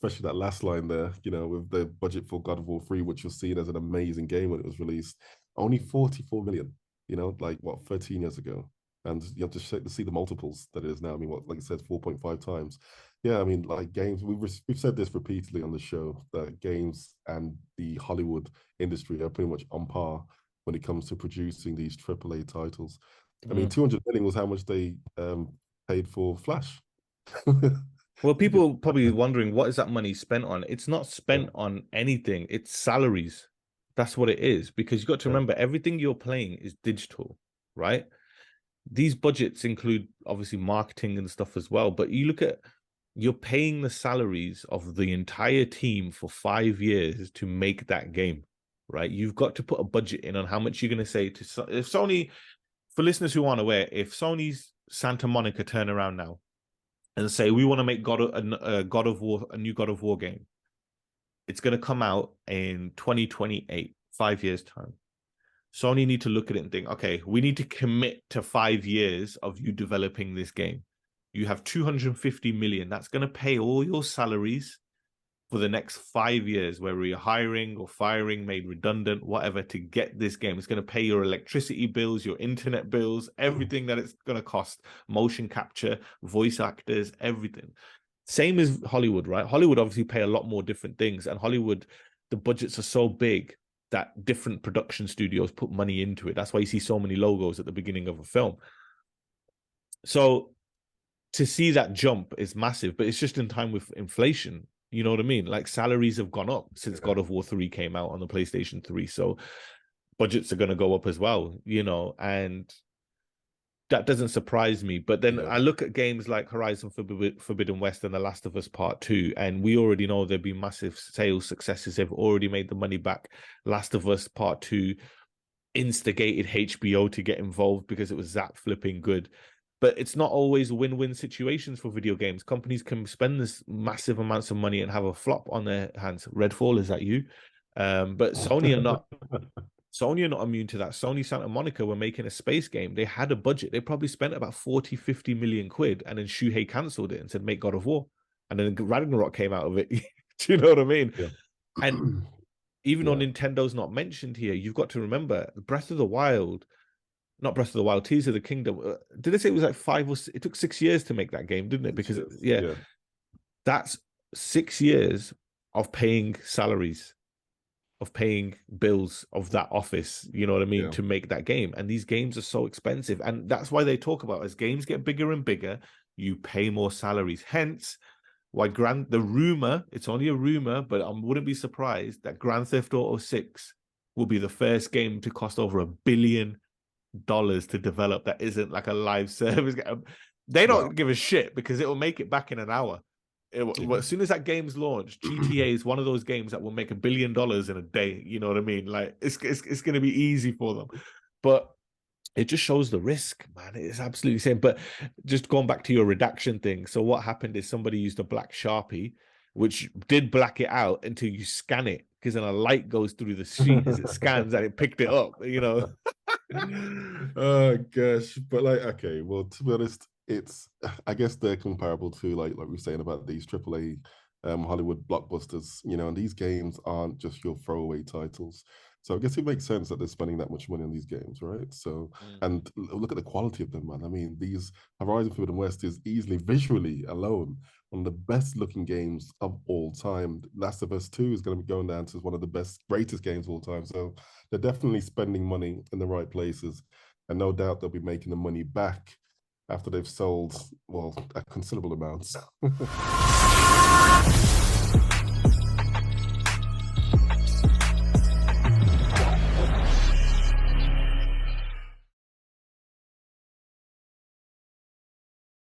especially that last line there, with the budget for God of War 3, which was seen as an amazing game when it was released, only 44 million, like what, 13 years ago. And you have to see the multiples that it is now. I mean, what, like I said, 4.5 times. Yeah, I mean, like games, we've said this repeatedly on the show, that games and the Hollywood industry are pretty much on par when it comes to producing these AAA titles. I mean, 200 million was how much they paid for Flash. Well, people probably wondering, what is that money spent on? It's not spent on anything. It's salaries. That's what it is. Because you got to remember, everything you're playing is digital, right? These budgets include obviously marketing and stuff as well. But you look at, you're paying the salaries of the entire team for 5 years to make that game, right? You've got to put a budget in on how much you're going to say to, if Sony, for listeners who aren't aware, if Sony's Santa Monica turn around now and say, we want to make God of War, a new God of War game, it's going to come out in 2028, 5 years time. Sony need to look at it and think, okay, we need to commit to 5 years of you developing this game. You have 250 million. That's going to pay all your salaries for the next 5 years, whether you're hiring or firing, made redundant, whatever, to get this game. It's going to pay your electricity bills, your internet bills, everything that it's going to cost, motion capture, voice actors, everything. Same as Hollywood, right? Hollywood obviously pay a lot more different things. And Hollywood, the budgets are so big that different production studios put money into it. That's why you see so many logos at the beginning of a film. So to see that jump is massive, but it's just in time with inflation. You know what I mean? Like salaries have gone up since God of War 3 came out on the PlayStation 3. So budgets are going to go up as well, and that doesn't surprise me. But then I look at games like Horizon Forbidden West and The Last of Us Part 2, and we already know there've been massive sales successes. They've already made the money back. Last of Us Part 2 instigated HBO to get involved because it was that flipping good. But it's not always win-win situations for video games. Companies can spend this massive amounts of money and have a flop on their hands. Redfall, is that you? But Sony are not. Sony are not immune to that. Sony Santa Monica were making a space game. They had a budget. They probably spent about 40, 50 million quid, and then Shuhei cancelled it and said, make God of War. And then Ragnarok came out of it. Do you know what I mean? Yeah. And even though Nintendo's not mentioned here, you've got to remember, Breath of the Wild, not Breath of the Wild, Tears of the Kingdom. Did they say it was like 5 or 6? It took 6 years to make that game, didn't it? Because, that's 6 years of paying salaries, of paying bills of that office, you know what I mean, to make that game. And these games are so expensive. And that's why they talk about, as games get bigger and bigger, you pay more salaries. Hence, why the rumor, it's only a rumor, but I wouldn't be surprised that Grand Theft Auto 6 will be the first game to cost over $1 billion to develop that isn't like a live service. They don't give a shit because it will make it back in an hour. As soon as that game's launched, GTA is one of those games that will make $1 billion in a day. You know what I mean? Like it's going to be easy for them, but it just shows the risk, man. It's absolutely insane. But just going back to your redaction thing. So what happened is somebody used a black Sharpie, which did black it out until you scan it, because then a light goes through the sheet as it scans and it picked it up, Oh gosh. But like, okay, well, to be honest, I guess they're comparable to like we were saying about these AAA Hollywood blockbusters, and these games aren't just your throwaway titles. So I guess it makes sense that they're spending that much money on these games, right? So, and look at the quality of them, man. I mean, these Horizon Forbidden West is easily, visually alone, one of the best looking games of all time. Last of Us 2 is going to be going down to one of the greatest games of all time. So they're definitely spending money in the right places. And no doubt they'll be making the money back after they've sold, well, a considerable amount.